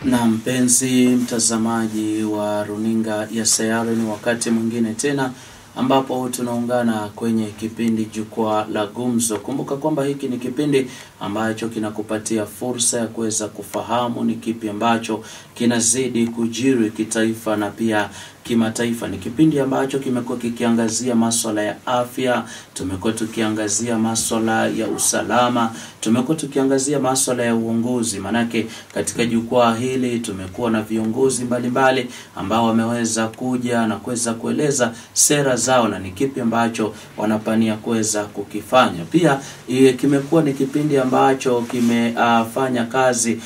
Na mpenzi mtazamaji wa runinga ya Sayari, ni wakati mwingine tena ambapo tunaungana kwenye kipindi Jukwaa la Gumzo. Kumbuka kwamba hiki ni kipindi ambacho kinakupatia fursa ya kuweza kufahamu ni kipi ambacho kinazidi kujiri kitaifa na pia kimataifa. Ni kipindi ambacho kimekuwa kikiangazia masuala ya afya, tumekuwa tukiangazia masuala ya usalama, tumekuwa tukiangazia masuala ya uongozi. Manake katika jukwaa hili tumekuwa na viongozi mbalimbali ambao wameweza kuja na kuweza kueleza sera zao na ni kipi ambacho wanapania kuweza kukifanya. Pia kimekuwa ni kipindi ambacho kimefanya kazi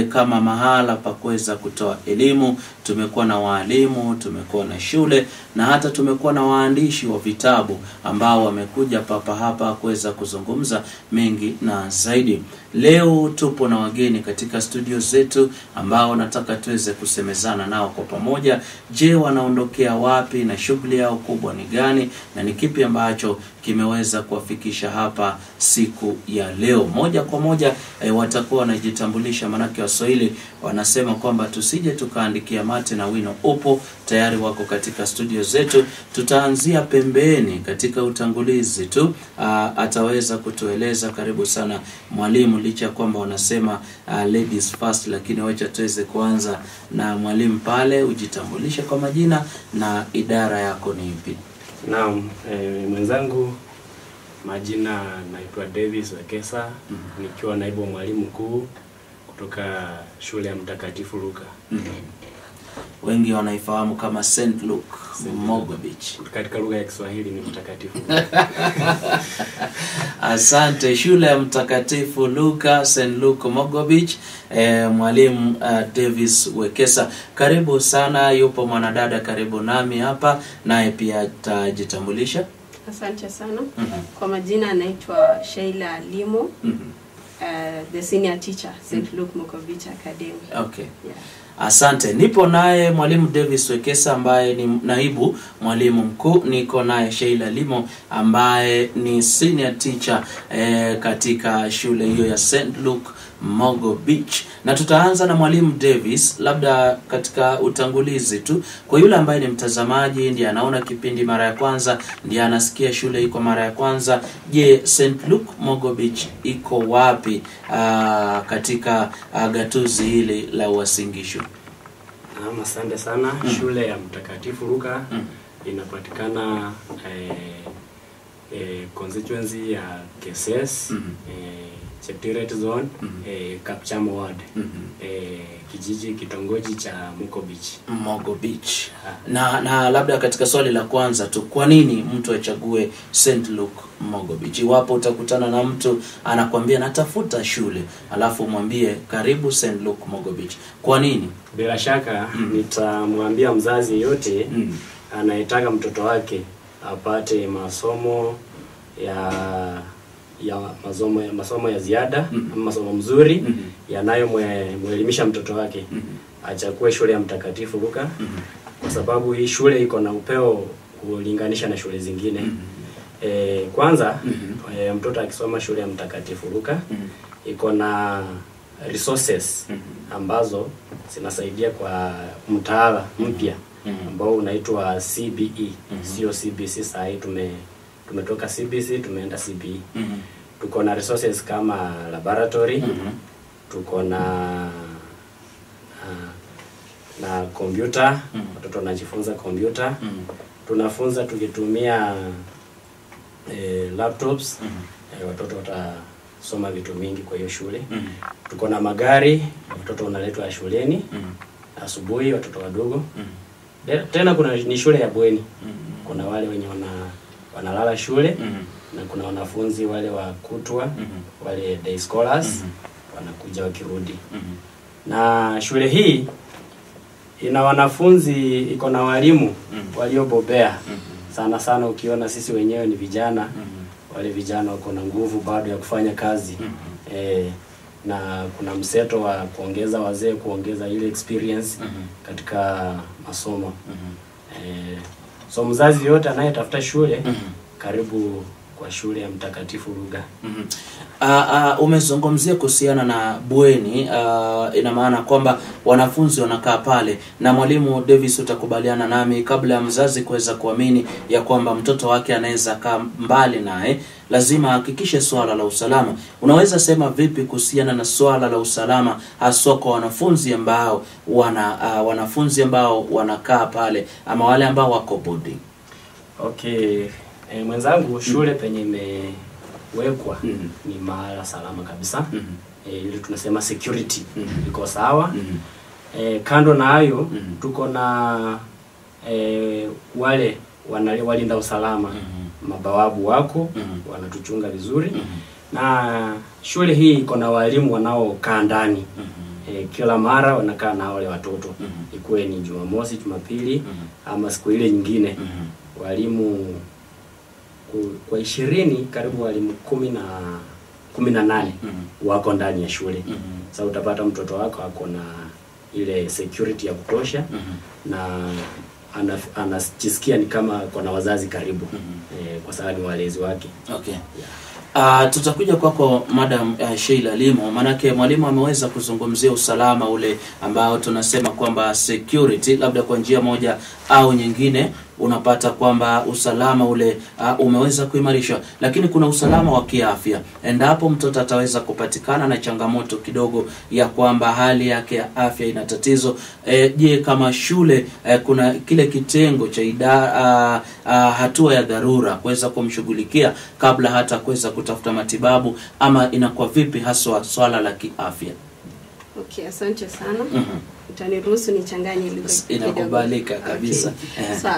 kama mahala pa kuweza kutoa elimu. Tumekuwa na walimu, tumekuwa na shule na hata tumekuwa na waandishi wa vitabu ambao wamekuja papa hapa kuweza kuzungumza mengi na zaidi. Leo tupo na wageni katika studio zetu ambao nataka tuweze kusemezana nao kwa pamoja. Je, wanaondokea wapi na shughuli yao kubwa ni gani na ni kipi ambacho kimeweza kuwafikisha hapa siku ya leo? Moja kwa moja watakuwa wanajitambulisha, manake Waswahili wanasema kwamba tusije tukaandikia mate na wino upo. Tayari wako katika studio zetu. Tutaanzia pembeni katika utangulizi tu. Ataweza kutueleza. Karibu sana mwalimu, licha kwamba wanasema ladies first, lakini wacha tuweze kuanza na mwalimu pale. Ujitambulishe kwa majina na idara yako ni ipi? Naam, mwenzangu majina naitwa Davis Wekesa, nikiwa naibu mwalimu mkuu kutoka shule ya Mtakatifu Luka. Wengi wanaifahamu kama St. Luke Mogo Beach. Katika lugha ya Kiswahili ni Mtakatifu. Asante. Shule ya Mtakatifu Luka, St. Luke Mogo Beach. Mwalimu Davis Wekesa, karibu sana. Yupo mwanadada karibu nami hapa, naye pia atajitambulisha. Asante sana. Kwa majina anaitwa Sheila Limo. The senior teacher, St. Luke Mogo Beach Academy. Okay. Yeah. Asante. Nipo naye mwalimu Davis Wekesa ambaye ni naibu mwalimu mkuu. Niko naye Sheila Limo ambaye ni senior teacher katika shule hiyo ya St. Luke Mogo Beach. Na tutaanza na mwalimu Davis, labda katika utangulizi tu kwa yule ambaye ni mtazamaji, ndiye anaona kipindi mara ya kwanza, ndiye anasikia shule iko mara ya kwanza. Je, St. Luke Mogo Beach iko wapi katika gatuzi hili la Uasin Gishu? Asante sana. Shule ya Mtakatifu Luka inapatikana constituency ya KSS, Cheptiret Zone, Kapchamo Ward, kijiji kitongoji cha Mogo Beach. Na labda katika swali la kwanza tu, kwa nini mtu achague St. Luke Mogo Beach? Iwapo utakutana na mtu anakuambia natafuta shule, alafu mwambie karibu St. Luke Mogo Beach, kwa nini? Bila shaka nitamwambia mzazi yote anayetaka mtoto wake apate masomo masomo ya ziada, masomo mzuri yanayomwelimisha mtoto wake, achague shule ya Mtakatifu Luka, kwa sababu hii shule iko na upeo kulinganisha na shule zingine. Kwanza mtoto akisoma shule ya Mtakatifu Luka iko na resources ambazo zinasaidia kwa mtaala mpya ambao unaitwa CBE, sio CBC. Sasa tumetoka CBC tumeenda CBE. Tuko na resources kama laboratory, tuko na computer, watoto wanajifunza computer. Tunafunza tukitumia laptops, watoto watasoma vitu mingi kwa hiyo shule. Tuko na magari, watoto wanaletwa shuleni asubuhi, watoto wadogo. Tena ni shule ya bweni. Kuna wale wenye wanalala shule na kuna wanafunzi wale wa kutwa, wale day scholars wanakuja wakirudi. Na shule hii ina wanafunzi, iko na walimu waliobobea sana sana. Ukiona sisi wenyewe ni vijana, wale vijana wako na nguvu bado ya kufanya kazi. Na kuna mseto wa kuongeza wazee, kuongeza ile experience katika masomo. So mzazi yote anayetafuta shule, karibu kwa shule ya Mtakatifu Ruga. Umezungumzia kuhusiana na bweni, ina maana kwamba wanafunzi wanakaa pale, na mwalimu Davis, utakubaliana nami, kabla ya mzazi kuweza kuamini ya kwamba mtoto wake anaweza kaa mbali naye, lazima hakikishe swala la usalama. Unaweza sema vipi kuhusiana na swala la usalama, hasa kwa wanafunzi ambao wanakaa pale, ama wale ambao wako boarding? Okay, mwenzangu, shule penye imewekwa ni mahala salama kabisa. Ili tunasema security iko sawa. Kando na hayo tuko na wale walinda usalama, mabawabu wako wanatuchunga vizuri. Na shule hii iko na walimu wanaokaa ndani. Kila mara wanakaa na wale watoto, ikuwe ni Jumamosi, Jumapili ama siku ile nyingine. Walimu kwa 20, karibu walimu 18 wako ndani ya shule. Sasa utapata mtoto wako ako na ile security ya kutosha, na anajisikia ni kama kuna wazazi karibu, kwa sababu ni walezi wake. Okay. Tutakuja kwako Madam Sheila Limo, manake mwalimu ameweza kuzungumzia usalama ule ambao tunasema kwamba security, labda kwa njia moja au nyingine unapata kwamba usalama ule umeweza kuimarishwa, lakini kuna usalama wa kiafya. Endapo mtoto ataweza kupatikana na changamoto kidogo ya kwamba hali yake ya afya ina tatizo, je, kama shule kuna kile kitengo cha hatua ya dharura kuweza kumshughulikia kabla hata kuweza kutafuta matibabu, ama inakuwa vipi haswa swala la kiafya? Okay, asante sana. Utaniruhusu nichanganye lugha. Inakubalika kabisa. Okay. So,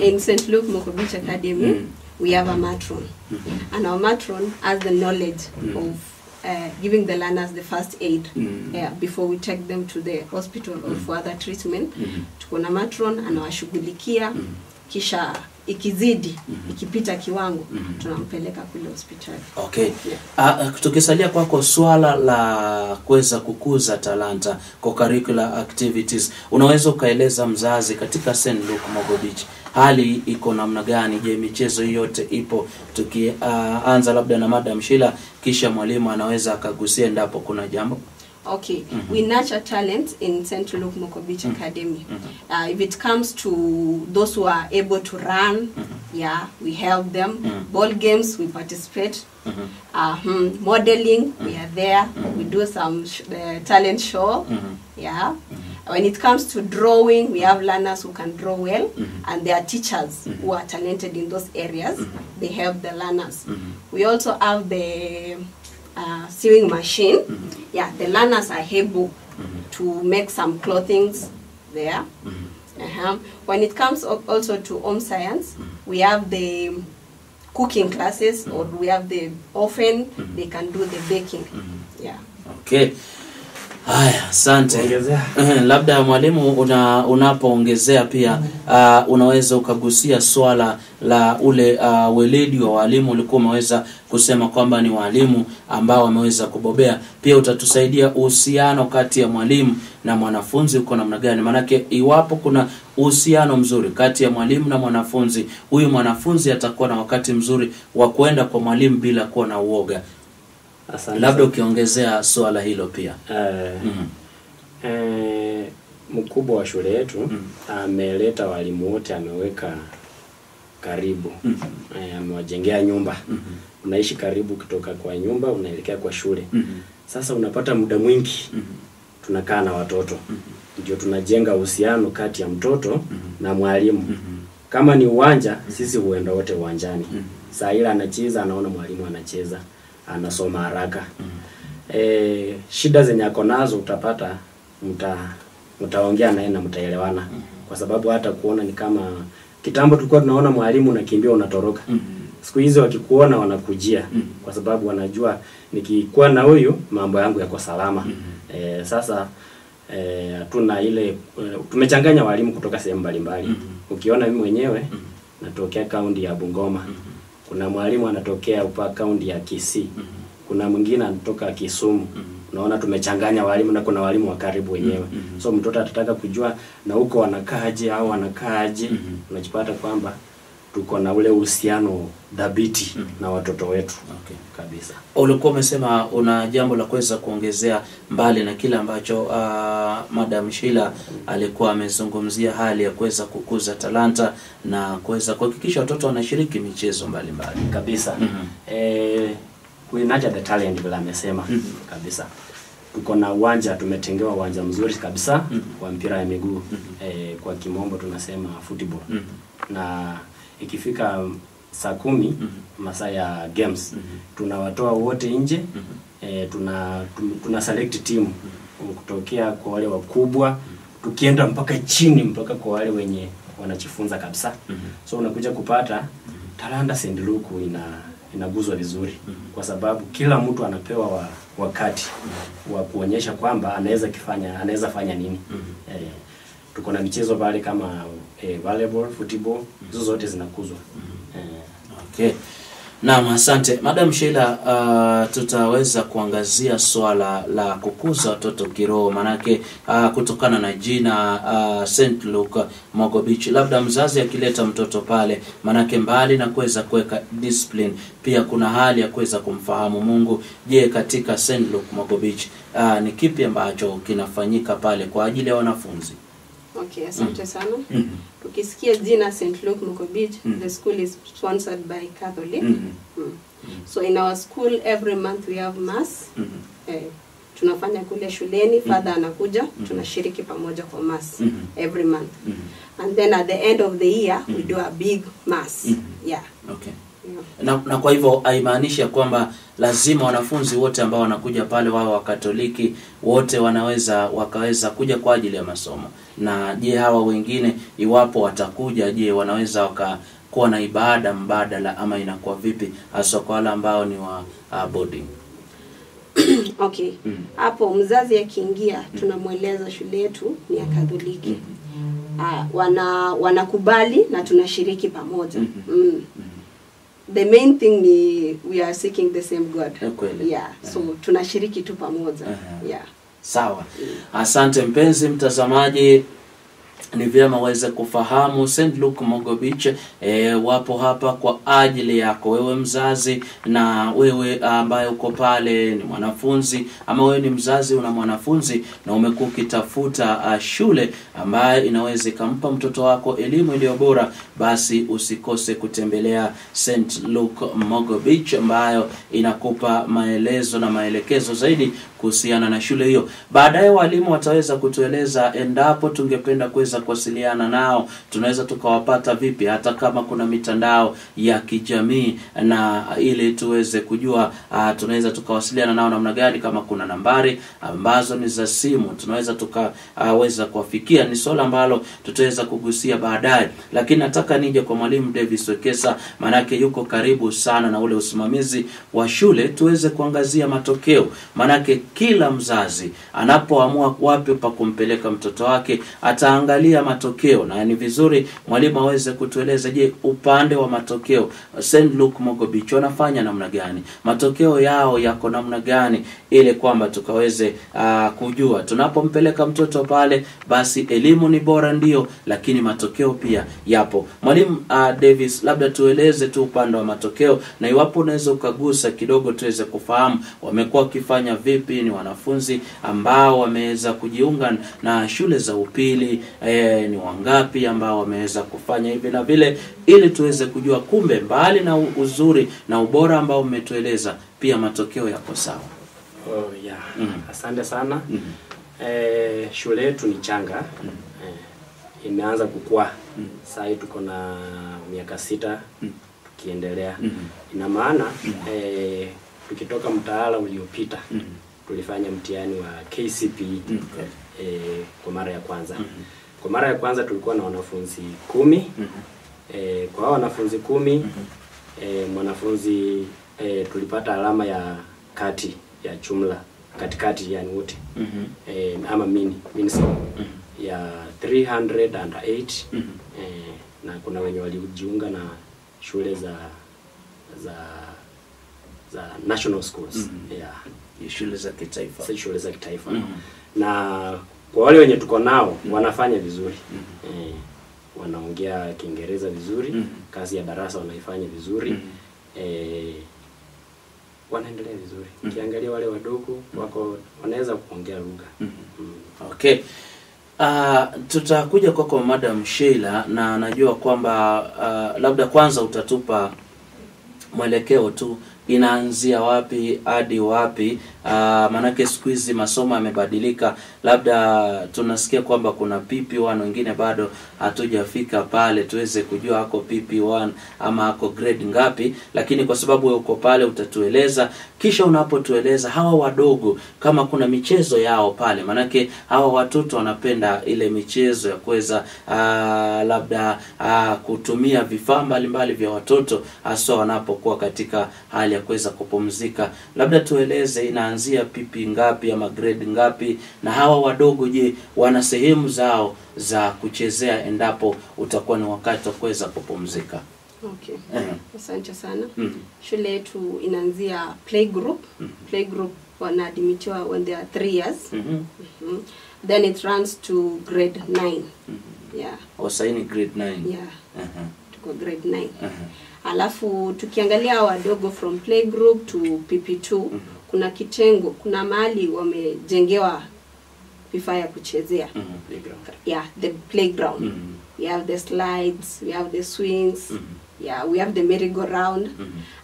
in St. Luke Moko Beach Academy, we have a matron. And our matron has the knowledge of giving the learners the first aid before we take them to the hospital or for other treatment. Tuko na matron anawashughulikia, kisha ikizidi, ikipita kiwango, tunampeleka kule hospitali. Okay. Tukisalia kwako swala la kuweza kukuza talanta kwa curricular activities, unaweza ukaeleza mzazi katika St. Luke Moko Beach hali iko namna gani? Je, michezo yote ipo? Tukianza labda na Madam Sheila, kisha mwalimu anaweza akagusia endapo kuna jambo. Okay, we nurture talent in St. Luke Moko Beach Academy. If it comes to those who are able to run, we help them. Ball games, we participate. Modeling, we are there. We do some talent show. When it comes to drawing, we have learners who can draw well, and there are teachers who are talented in those areas. They help the learners. We also have the sewing machine. The learners are able to make some clothings there. When it comes also to home science, we have the cooking classes, or we have the oven. They can do the baking. Okay. Haya, asante. Labda mwalimu unapoongezea pia unaweza ukagusia swala la ule weledi wa walimu. Ulikuwa umeweza kusema kwamba ni walimu ambao wameweza kubobea. Pia utatusaidia uhusiano kati ya mwalimu na mwanafunzi uko namna gani? Manake iwapo kuna uhusiano mzuri kati ya mwalimu na mwanafunzi, huyu mwanafunzi atakuwa na wakati mzuri wa kwenda kwa mwalimu bila kuwa na uoga. Labda ukiongezea swala hilo pia. Mkubwa wa shule yetu ameleta walimu wote, ameweka karibu. Amewajengea nyumba. Unaishi karibu, kutoka kwa nyumba unaelekea kwa shule. Sasa unapata muda mwingi tunakaa na watoto. Ndio tunajenga uhusiano kati ya mtoto na mwalimu. Kama ni uwanja, sisi huenda wote uwanjani. Saa ile anacheza, anaona mwalimu anacheza, anasoma haraka. Shida zenye ako nazo utapata mtaongea naye na mtaelewana, kwa sababu hata kuona ni kama kitambo tulikuwa tunaona mwalimu unakimbia unatoroka. Siku hizi wakikuona wanakujia, kwa sababu wanajua nikikuwa na huyu mambo yangu yako salama. Sasa hatuna ile tumechanganya walimu kutoka sehemu mbalimbali. Ukiona mimi mwenyewe natokea kaunti ya Bungoma. Kuna mwalimu anatokea kaunti ya Kisii. Kuna mwingine anatoka Kisumu. Unaona tumechanganya walimu, na kuna walimu wa karibu wenyewe. So mtoto atataka kujua na huko wanakaaje au wanakaaje. Unajipata kwamba tuko na ule uhusiano dhabiti na watoto wetu. Okay. Kabisa. Ulikuwa umesema una jambo la kuweza kuongezea mbali na kile ambacho Madam Sheila alikuwa amezungumzia, hali ya kuweza kukuza talanta na kuweza kuhakikisha watoto wanashiriki michezo mbalimbali. Kabisa. We nurture the talent bila amesema. Kabisa. Tuko na uwanja, tumetengewa uwanja mzuri kabisa wa mpira ya miguu. Kwa kimombo tunasema football. Na ikifika saa 10 masaa ya games tunawatoa wote nje. Tuna select team kutokea kwa wale wakubwa tukienda mpaka chini mpaka kwa wale wenye wanajifunza kabisa. So unakuja kupata talanta St. Luke inaguzwa vizuri kwa sababu kila mtu anapewa wakati wa kuonyesha kwamba anaweza fanya nini. Tuko na michezo pale kama volleyball, football, hizo zote zinakuzwa. Okay. Naam, asante. Madam Sheila, tutaweza kuangazia swala la kukuza watoto kiroho, manake kutokana na jina St. Luke Mogo Beach, labda mzazi akileta mtoto pale, manake mbali na kuweza kuweka discipline, pia kuna hali ya kuweza kumfahamu Mungu. Je, katika St. Luke Mogo Beach ni kipi ambacho kinafanyika pale kwa ajili ya wanafunzi? Okay, asante sana. Tukisikia jina St. Luke Mogo Beach, the school is sponsored by Catholic. So in our school every month we have mass. Tunafanya kule shuleni, father anakuja, tunashiriki pamoja kwa mass every month. And then at the end of the year we do a big mass. Yeah. Okay. Na kwa hivyo haimaanishi kwamba lazima wanafunzi wote ambao wanakuja pale wao wa Katoliki wote wakaweza kuja kwa ajili ya masomo. Na je, hawa wengine iwapo watakuja, je, wanaweza wakakuwa na ibada mbadala ama inakuwa vipi hasa kwa wale ambao ni wa boarding? Okay. Hapo mzazi akiingia tunamweleza shule yetu ni ya Katoliki. Wanakubali na tunashiriki pamoja. The main thing ni we are seeking the same God. Yeah. So tunashiriki tu pamoja. Yeah. Sawa. Asante mpenzi mtazamaji. Ni vyema uweze kufahamu St. Luke Mogo Beach wapo hapa kwa ajili yako wewe mzazi, na wewe ambaye uko pale ni mwanafunzi, ama wewe ni mzazi una mwanafunzi na umekuwa ukitafuta shule ambayo inaweza kumpa mtoto wako elimu iliyo bora, basi usikose kutembelea St. Luke Mogo Beach ambayo inakupa maelezo na maelekezo zaidi kuhusiana na shule hiyo. Baadaye walimu wataweza kutueleza endapo tungependa kuweza kuwasiliana nao tunaweza tukawapata vipi, hata kama kuna mitandao ya kijamii, na ili tuweze kujua tunaweza tukawasiliana nao namna gani, kama kuna nambari ambazo ni za simu tunaweza tukaweza kuwafikia. Ni swala ambalo tutaweza kugusia baadaye, lakini nataka nije kwa mwalimu Davis Wekesa, manake yuko karibu sana na ule usimamizi wa shule, tuweze kuangazia matokeo. Manake kila mzazi anapoamua wapi pa kumpeleka mtoto wake ataangalia matokeo, na ni vizuri mwalimu aweze kutueleza, je, upande wa matokeo St. Luke Mogo Beach wanafanya namna gani, matokeo yao yako namna gani, ili kwamba tukaweze kujua tunapompeleka mtoto pale basi elimu ni bora ndio, lakini matokeo pia yapo. Mwalimu Davis, labda tueleze tu upande wa matokeo, na iwapo unaweza ukagusa kidogo tuweze kufahamu wamekuwa wakifanya vipi, ni wanafunzi ambao wameweza kujiunga na shule za upili ni wangapi ambao wameweza kufanya hivi na vile, ili tuweze kujua kumbe mbali na uzuri na ubora ambao umetueleza pia matokeo yako sawa. Yeah. Asante sana. Shule yetu ni changa. Imeanza kukua. Sasa tuko na miaka 6 tukiendelea. Ina maana tukitoka mtaala uliopita tulifanya mtihani wa KCPE kwa mara ya kwanza. Kwa mara ya kwanza tulikuwa na wanafunzi 10. Kwa hao wanafunzi 10 mwanafunzi tulipata alama ya kati ya jumla katikati, yani wote ama mini score ya 308. Na kuna wenye walijiunga na shule za national schools. Shule za kitaifa. Shule za kitaifa. Na kwa wale wenye tuko nao wanafanya vizuri. wanaongea Kiingereza vizuri, kazi ya darasa wanaifanya vizuri. Wanaendelea vizuri. Ukiangalia wale wadogo wako wanaweza kuongea lugha. Okay. Tutakuja kwako Madam Sheila, na najua kwamba labda kwanza utatupa mwelekeo tu inaanzia wapi hadi wapi, manake siku hizi masomo yamebadilika. Labda tunasikia kwamba kuna PP1, wengine bado hatujafika pale tuweze kujua hako PP1 ama hako grade ngapi, lakini kwa sababu wewe uko pale utatueleza. Kisha unapotueleza hawa wadogo kama kuna michezo yao pale, manake hawa watoto wanapenda ile michezo ya kuweza labda kutumia vifaa mbalimbali vya watoto hasa wanapokuwa katika hali ya kuweza kupumzika. Labda tueleze inaanzia PP ngapi ama grade ngapi, na hawa wadogo je, wana sehemu zao za kuchezea endapo utakuwa ni wakati wa kuweza kupumzika? Okay. Asante sana. Shule yetu inaanzia playgroup. Playgroup wanaadmitiwa when they are 3 years. Then it runs to grade 9. Yeah. Osaini grade 9. Yeah. Tuko grade 9. Alafu tukiangalia wadogo from playgroup to PP2, kuna kitengo, kuna mahali wamejengewa vifaa ya kuchezea. Yeah, the playground. We have the slides, we have the swings. Yeah, we have the merry-go-round.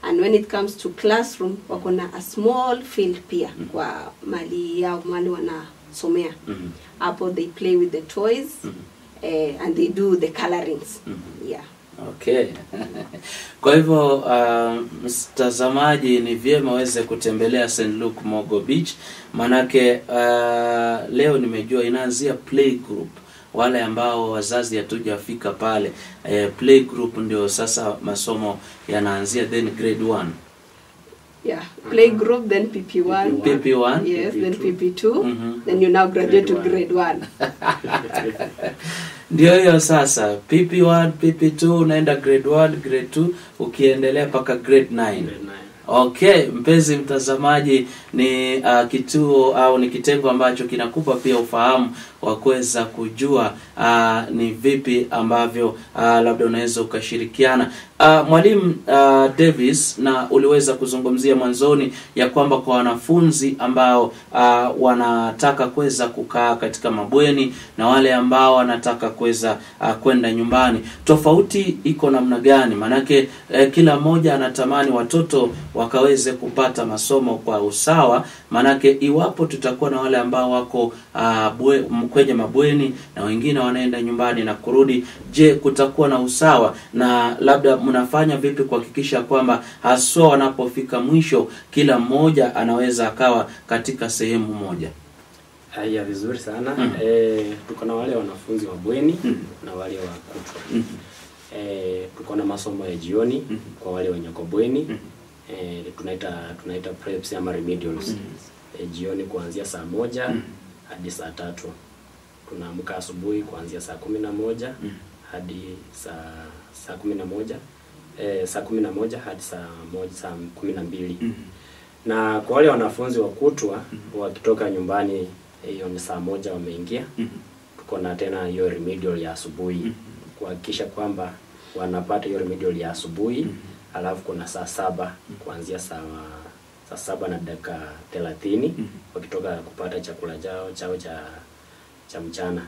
And when it comes to classroom, wakona a small field pia kwa mali yao, mali wanasomea. Hapo they play with the toys and they do the colorings. Yeah. Okay. Kwa hivyo mtazamaji, ni vyema weze kutembelea St. Luke Mogo Beach, manake leo nimejua inaanzia playgroup. Wale ambao wazazi hatujafika pale, playgroup ndio sasa masomo yanaanzia, then grade 1. Yeah, playgroup, then PP1. PP1? Yes, then PP2. Then you now graduate to grade 1. Ndio hiyo sasa, PP1, PP2, unaenda grade 1, grade 2, ukiendelea paka grade 9. Okay, mpenzi mtazamaji, ni kituo au ni kitengo ambacho kinakupa pia ufahamu wa kuweza kujua ni vipi ambavyo labda unaweza ukashirikiana. Mwalimu Davis, na uliweza kuzungumzia mwanzoni ya kwamba kwa wanafunzi ambao wanataka kuweza kukaa katika mabweni na wale ambao wanataka kuweza kwenda nyumbani, tofauti iko namna gani? Manake kila mmoja anatamani watoto wakaweze kupata masomo kwa usawa. Manake iwapo tutakuwa na wale ambao wako kwenye mabweni na wengine wanaenda nyumbani na kurudi, je, kutakuwa na usawa? Na labda mnafanya vipi kuhakikisha kwamba haswa wanapofika mwisho kila mmoja anaweza akawa katika sehemu moja? Haya, vizuri sana. Tuko na wale wanafunzi wa bweni na wale wa kutwa. Tuko na masomo ya jioni kwa wale wenye kwa bweni. Tunaita preps ama remedials. Jioni kuanzia saa 1 hadi saa 3. Tunaamka asubuhi kuanzia saa 11 hadi saa 11. Saa 11 hadi saa 12. Na kwa wale wanafunzi wa kutwa wakitoka nyumbani, hiyo ni saa 1 wameingia. Tuko na tena hiyo remedial ya asubuhi kuhakikisha kwamba wanapata hiyo remedial ya asubuhi. Alafu kuna saa 7 kuanzia saa 7 na dakika 30 wakitoka kupata chakula chao cha mchana,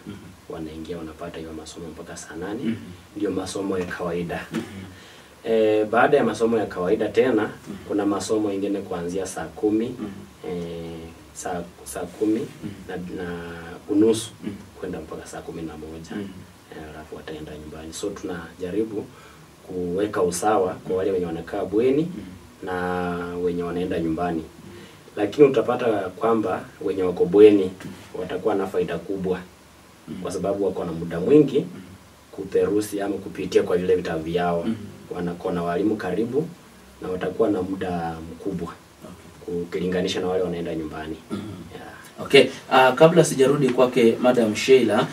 wanaingia wanapata hiyo masomo mpaka saa 8. Ndio masomo ya kawaida. Baada ya masomo ya kawaida tena kuna masomo mengine kuanzia saa 10 saa 10 na unusu kwenda mpaka saa 11. Alafu wataenda nyumbani. So tunajaribu kuweka usawa kwa wale wenye wanakaa bweni na wenye wanaenda nyumbani. Lakini utapata kwamba wenye wako bweni watakuwa na faida kubwa kwa sababu wako na muda mwingi kuperusi ama kupitia kwa vile vitabu vyao. Wanakuwa na walimu karibu na watakuwa na muda mkubwa ukilinganisha na wale wanaenda nyumbani. Okay, kabla sijarudi kwake Madam Sheila,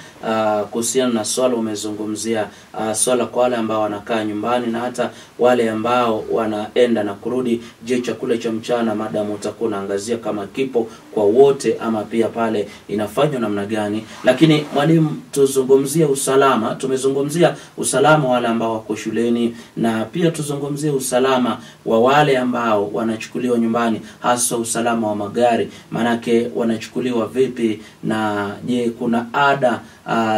kuhusiana na swala umezungumzia, swala kwa wale ambao wanakaa nyumbani na hata wale ambao wanaenda na kurudi. Je, chakula cha mchana Madam utakuwa unaangazia kama kipo kwa wote ama pia pale inafanywa namna gani? Lakini mwalimu, tuzungumzie usalama. Tumezungumzia usalama wale ambao wako shuleni na pia tuzungumzie usalama wa wale ambao wanachukuliwa nyumbani, hasa usalama wa magari. Manake wanachukuliwa vipi, na je kuna ada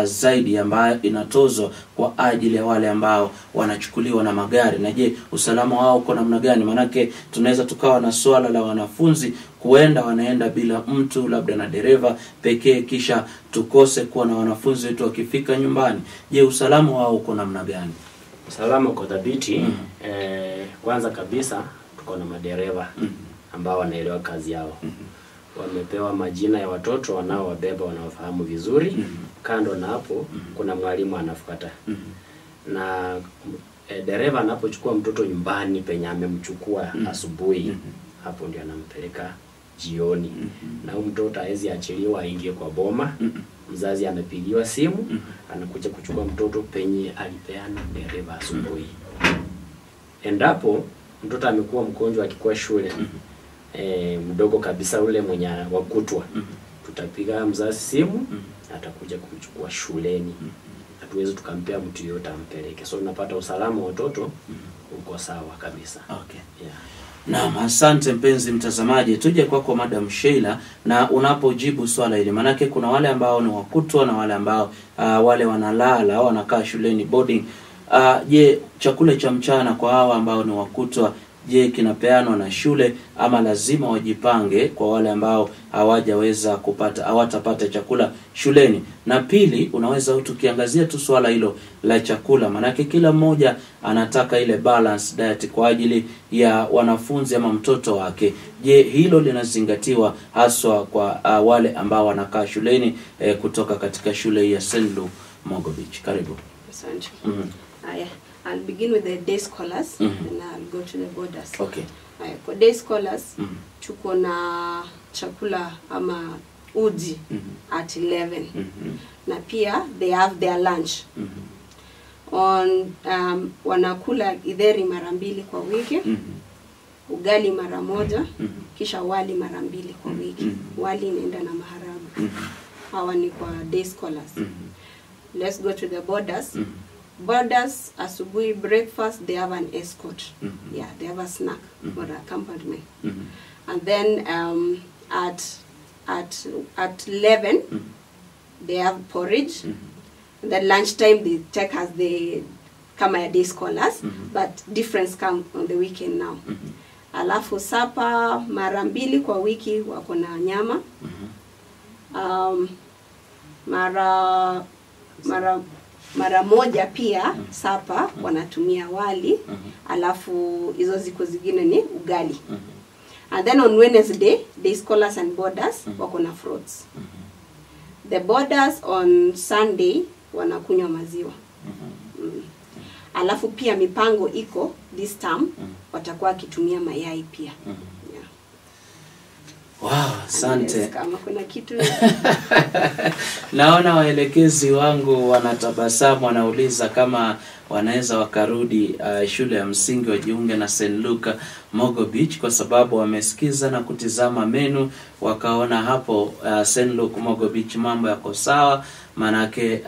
zaidi ambayo inatozwa kwa ajili ya wale ambao wanachukuliwa na magari, na je usalama wao uko namna gani? Manake tunaweza tukawa na swala la wanafunzi wanaenda bila mtu, labda na dereva pekee, kisha tukose kuwa na wanafunzi wetu wakifika nyumbani. Je, usalama wao uko namna gani? Usalama uko dhabiti. Kwanza kabisa tuko na madereva ambao wanaelewa kazi yao. Wamepewa majina ya watoto wanaowabeba, wanaofahamu vizuri. Kando na hapo kuna mwalimu anafuata. Na dereva anapochukua mtoto nyumbani penye amemchukua asubuhi, hapo ndio anampeleka jioni. Na huyo mtoto haezi achiliwa aingie kwa boma. Mzazi anapigiwa simu, anakuja kuchukua mtoto penye alipeana dereva asubuhi. Endapo mtoto amekuwa mgonjwa akikuwa shule, mdogo kabisa ule mwenye wakutwa, tutapiga mzazi simu, atakuja kumchukua shuleni. Hatuwezi tukampea mtu yote ampeleke. So unapata usalama wa watoto uko sawa kabisa. Okay. Yeah. Naam, asante mpenzi mtazamaji. Tuje kwako Madam Sheila, na unapojibu swala hili, manake kuna wale ambao ni wakutwa na wale ambao wale wanalala au wanakaa shuleni boarding. Je, chakula cha mchana kwa hawa ambao ni wakutwa, je kinapeanwa na shule ama lazima wajipange kwa wale ambao hawatapata chakula shuleni? Na pili, unaweza tukiangazia tu swala hilo la chakula, manake kila mmoja anataka ile balance diet kwa ajili ya wanafunzi ama mtoto wake. Je, hilo linazingatiwa haswa kwa wale ambao wanakaa shuleni kutoka katika shule ya St. Luke Mogo Beach? Karibu. Asante. I'll begin with the day scholars and I'll go to the boarders. Okay. For day scholars, tuko na chakula ama uji at 11. Na pia they have their lunch. Wanakula idheri mara 2 kwa wiki, ugali mara 1, kisha wali mara 2 kwa wiki. Wali inaenda na maharagwe. Hawa ni kwa day scholars. Let's go to the boarders. Boarders, asubuhi breakfast, they have an escort. Yeah, they have a snack or accompaniment. And then at 11, they have porridge. And then lunchtime they take as they come as day scholars, but difference come on the weekend now. Alafu sapa mara 2 kwa wiki wako na nyama. Mara 1 pia sapa wanatumia wali, alafu hizo ziko zingine ni ugali. And then on Wednesday, day scholars and boarders wako na fruits. The boarders on Sunday wanakunywa maziwa. Alafu pia mipango iko this term watakuwa kitumia mayai pia. Wow, asante. Kama kuna kitu naona waelekezi wangu wanatabasamu, wanauliza kama wanaweza wakarudi shule ya msingi wajiunge na St. Luke Mogo Beach, kwa sababu wamesikiza na kutizama menu wakaona hapo St. Luke Mogo Beach mambo yako sawa. Manake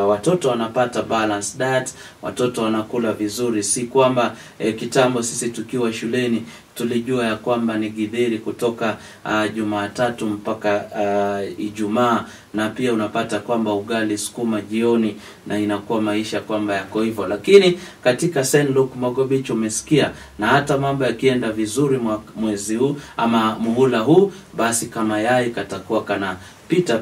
watoto wanapata balance diet, watoto wanakula vizuri. Si kwamba kitambo sisi tukiwa shuleni tulijua ya kwamba ni githeri kutoka Jumatatu mpaka Ijumaa, na pia unapata kwamba ugali sukuma jioni, na inakuwa maisha kwamba yako hivyo. Lakini katika St. Luke Mogo Beach umesikia, na hata mambo yakienda vizuri mwezi huu ama muhula huu, basi kama yai katakuwa kana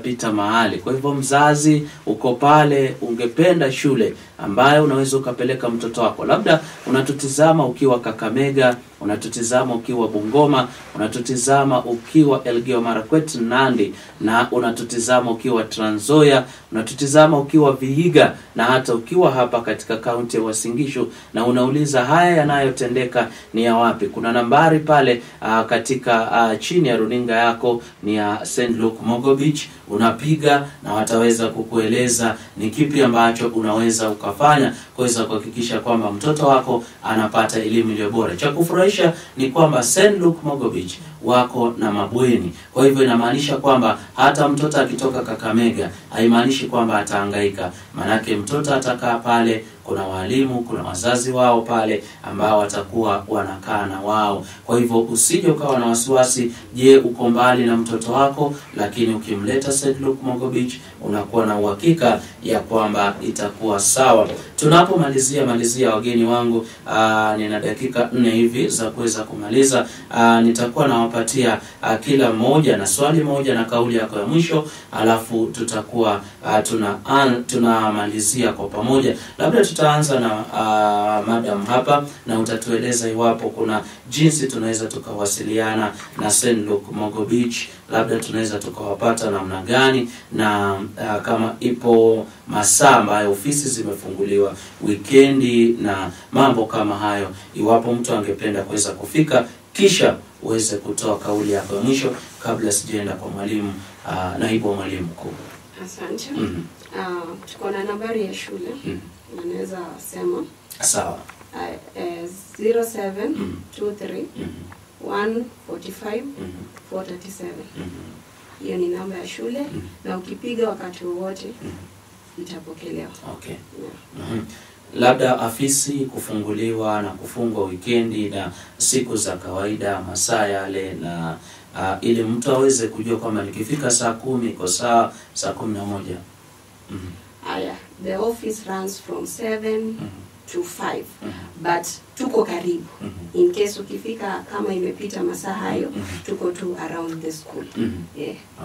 pita mahali. Kwa hivyo mzazi uko pale, ungependa shule ambayo unaweza ukapeleka mtoto wako. Labda unatutizama ukiwa Kakamega, unatutizama ukiwa Bungoma, unatutizama ukiwa Elgeyo Marakwet, Nandi, na unatutizama ukiwa Trans Nzoia, unatutizama ukiwa Vihiga, na hata ukiwa hapa katika kaunti ya Uasin Gishu, na unauliza haya yanayotendeka ni ya wapi. Kuna nambari pale katika chini ya runinga yako ni ya St. Luke Mogo Beach. Unapiga na wataweza kukueleza ni kipi ambacho unaweza ukafanya kuweza kuhakikisha kwamba mtoto wako anapata elimu iliyo bora. Cha kufurahisha ni kwamba St. Luke Mogo Beach wako na mabweni. Kwa hivyo inamaanisha kwamba hata mtoto akitoka Kakamega haimaanishi kwamba atahangaika. Manake mtoto atakaa pale, kuna walimu, kuna wazazi wao pale ambao watakuwa wanakaa na wao. Kwa hivyo usije ukawa na wasiwasi, je, uko mbali na mtoto wako, lakini ukimleta St. Luke Mogo Beach unakuwa na uhakika ya kwamba itakuwa sawa. Tunapomalizia wageni wangu, nina dakika 4 hivi za kuweza kumaliza. Nitakuwa nawapatia kila mmoja na swali moja na kauli yako ya mwisho, alafu tutakuwa tunamalizia kwa pamoja. Labda tutaanza na madam hapa, na utatueleza iwapo kuna jinsi tunaweza tukawasiliana na St. Luke Mogo Beach, labda tunaweza tukawapata namna gani, na kama ipo masaa ambayo ofisi zimefunguliwa, weekendi na mambo kama hayo, iwapo mtu angependa kuweza kufika, kisha uweze kutoa kauli yako ya mwisho kabla sijaenda kwa mwalimu, naibu wa mwalimu mkuu. Asante. Tuko na nambari ya shule. Naweza sema. Sawa. 0723 145 437. Hiyo ni namba ya shule, na ukipiga wakati wowote itapokelewa. Okay. Labda afisi kufunguliwa na kufungwa weekendi na siku za kawaida, masaa yale, na ili mtu aweze kujua kwamba nikifika saa 10 iko sawa, saa 11. The office runs from 7 to 5, but tuko karibu. In case ukifika kama imepita masaa hayo, tuko tu around the school.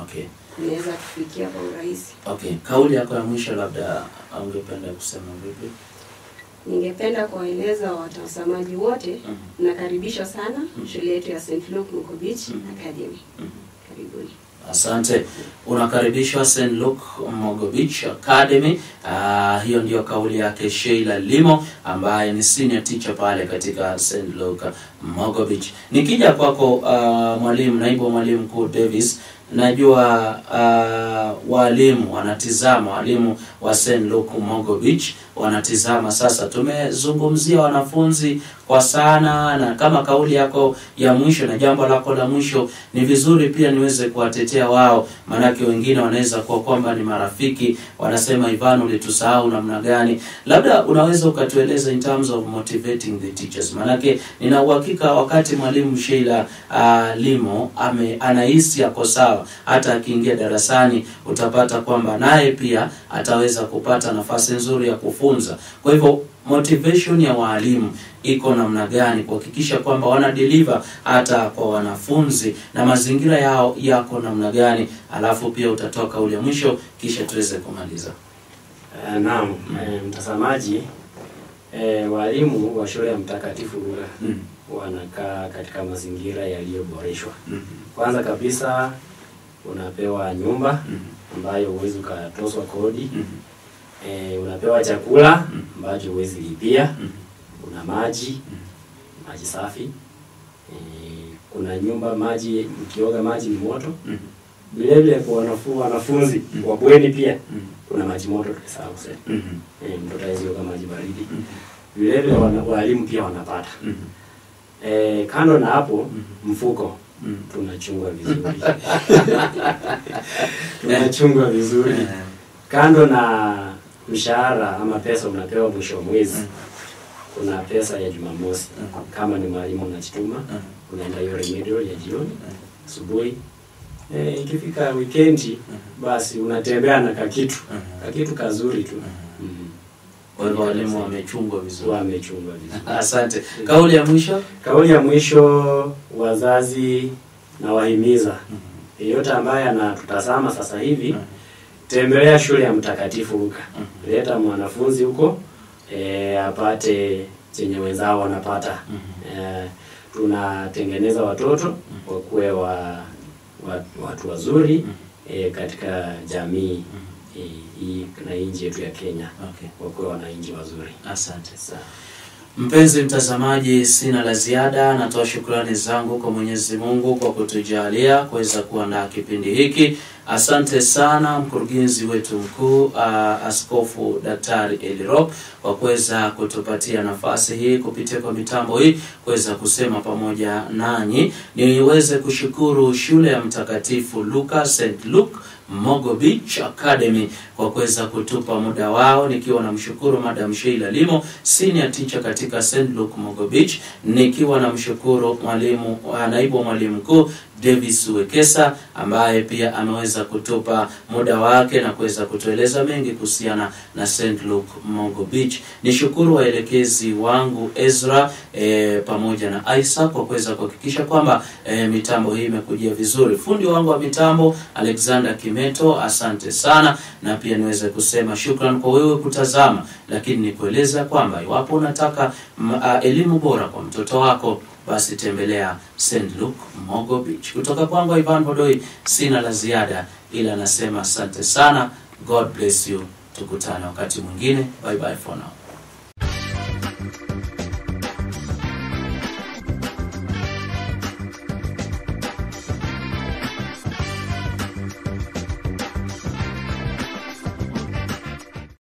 Okay. Unaweza kufikia kwa urahisi. Okay. Kauli yako ya mwisho labda ungependa kusema vipi? Ningependa kuwaeleza watazamaji wote, nakaribisha sana shule yetu ya St. Luke Mogo Beach Academy. Karibuni. Asante. Unakaribishwa St. Luke Mogo Beach Academy. Hiyo ndio kauli yake Sheila Limo, ambaye ni senior teacher pale katika St. Luke Mogo Beach. Nikija kwako mwalimu, naibu mwalimu mkuu Davis, najua walimu wanatizama, walimu wa St. Luke Mogo Beach wanatizama sasa. Tumezungumzia wanafunzi kwa sana, na kama kauli yako ya mwisho na jambo lako la mwisho, ni vizuri pia niweze kuwatetea wao, manake wengine wanaweza kuwa kwamba ni marafiki, wanasema Ivan ulitusahau namna gani. Labda unaweza ukatueleza in terms of motivating the teachers, manake nina uhakika wakati mwalimu Sheila Limo anahisi yako sawa, hata akiingia darasani utapata kwamba naye pia ataweza kupata nafasi nzuri ya kufunza. Kwa hivyo motivation ya walimu iko namna gani kuhakikisha kwamba wana deliver hata kwa wanafunzi, na mazingira yao yako namna gani? Alafu pia utatoa kauli ya mwisho kisha tuweze kumaliza. Naam, mtazamaji, walimu wa shule ya Mtakatifu Luka wanakaa katika mazingira yaliyoboreshwa. Kwanza kabisa unapewa nyumba ambayo huwezi ukatozwa kodi. Unapewa chakula ambacho huwezi lipia. Kuna maji safi. Kuna nyumba, maji, ukioga maji ni moto. Vile vile kwa wanafunzi wa bweni pia kuna maji moto sawa sasa. Mtoto hawezi maji baridi. Vile vile walimu pia wanapata. Kando na hapo mfuko tunachungwa vizuri. Tunachungwa vizuri. Kando na mshahara ama pesa unapewa mwisho wa mwezi, kuna pesa ya Jumamosi. Kama ni mwalimu unachituma, unaenda hiyo remedial ya jioni, asubuhi. Ikifika weekendi basi unatembea na kakitu kazuri tu. Kwa hivyo walimu wamechungwa vizuri. Wamechungwa vizuri. Asante. Kauli ya mwisho? Kauli ya mwisho, wazazi na wahimiza yeyote ambaye anatutazama sasa hivi, tembelea shule ya Mtakatifu Luka. Leta mwanafunzi huko apate chenye wenzao wanapata. Tunatengeneza watoto wakuwe watu wazuri katika jamii hii na nchi yetu ya Kenya. Wakuwe wananchi wazuri. Asante sana. Mpenzi mtazamaji, sina la ziada. Natoa shukrani zangu kwa Mwenyezi Mungu kwa kutujalia kuweza kuandaa kipindi hiki. Asante sana mkurugenzi wetu mkuu Askofu Daktari Elirop kwa kuweza kutupatia nafasi hii kupitia kwa mitambo hii kuweza kusema pamoja nanyi. Niweze kushukuru shule ya Mtakatifu Luka St. Luke Mogo Beach Academy kwa kuweza kutupa muda wao, nikiwa na mshukuru Madam Sheila Limo, senior teacher katika St. Luke Mogo Beach, nikiwa na mshukuru naibu mwalimu mkuu Davis Wekesa ambaye pia ameweza kutupa muda wake na kuweza kutueleza mengi kuhusiana na St. Luke Mogo Beach. Nishukuru waelekezi wangu Ezra pamoja na Isaac kwa kuweza kuhakikisha kwamba mitambo hii imekujia vizuri. Fundi wangu wa mitambo Alexander Kimeto, asante sana, na pia niweze kusema shukrani kwa wewe kutazama, lakini nikueleza kwamba iwapo unataka elimu bora kwa mtoto wako, basi tembelea St. Luke Mogo Beach. Kutoka kwangu Ivan Bodoi, sina la ziada ila nasema asante sana. God bless you. Tukutane wakati mwingine. Bye bye for now.